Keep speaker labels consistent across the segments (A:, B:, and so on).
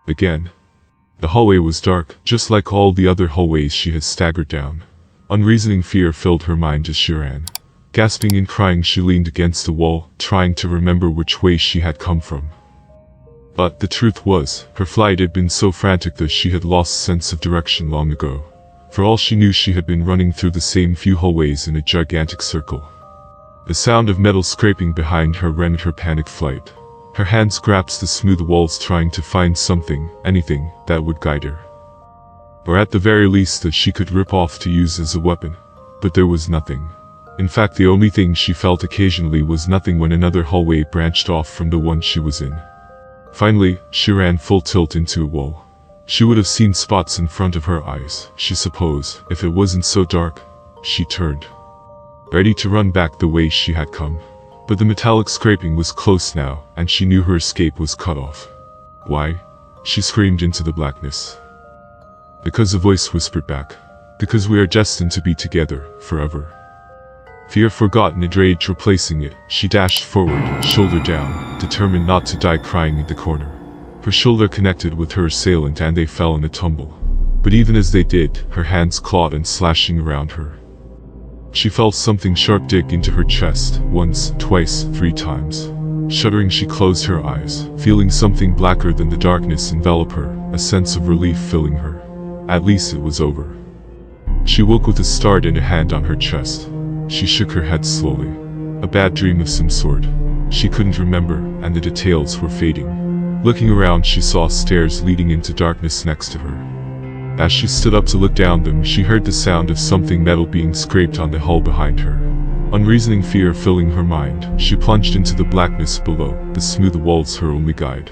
A: Again. The hallway was dark, just like all the other hallways she had staggered down. Unreasoning fear filled her mind as she ran. Gasping and crying, she leaned against the wall, trying to remember which way she had come from. But the truth was, her flight had been so frantic that she had lost sense of direction long ago. For all she knew, she had been running through the same few hallways in a gigantic circle. The sound of metal scraping behind her rendered her panicked flight. Her hands grasped the smooth walls, trying to find something, anything, that would guide her. Or at the very least that she could rip off to use as a weapon. But there was nothing. In fact, the only thing she felt occasionally was nothing when another hallway branched off from the one she was in. Finally, she ran full tilt into a wall. She would have seen spots in front of her eyes, she supposed, if it wasn't so dark. She turned, ready to run back the way she had come. But the metallic scraping was close now, and she knew her escape was cut off. Why? She screamed into the blackness. Because a voice whispered back. Because we are destined to be together, forever. Fear forgotten and rage replacing it, she dashed forward, shoulder down, determined not to die crying in the corner. Her shoulder connected with her assailant and they fell in a tumble. But even as they did, her hands clawed and slashing around her. She felt something sharp dig into her chest, once, twice, 3 times. Shuddering, she closed her eyes, feeling something blacker than the darkness envelop her, a sense of relief filling her. At least it was over. She woke with a start and a hand on her chest. She shook her head slowly. A bad dream of some sort. She couldn't remember, and the details were fading. Looking around, she saw stairs leading into darkness next to her. As she stood up to look down them, she heard the sound of something metal being scraped on the hull behind her. Unreasoning fear filling her mind, she plunged into the blackness below, the smooth walls her only guide.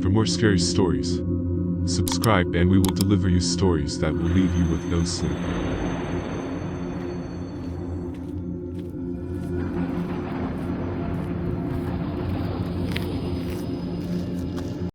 A: For more scary stories, subscribe and we will deliver you stories that will leave you with no sleep.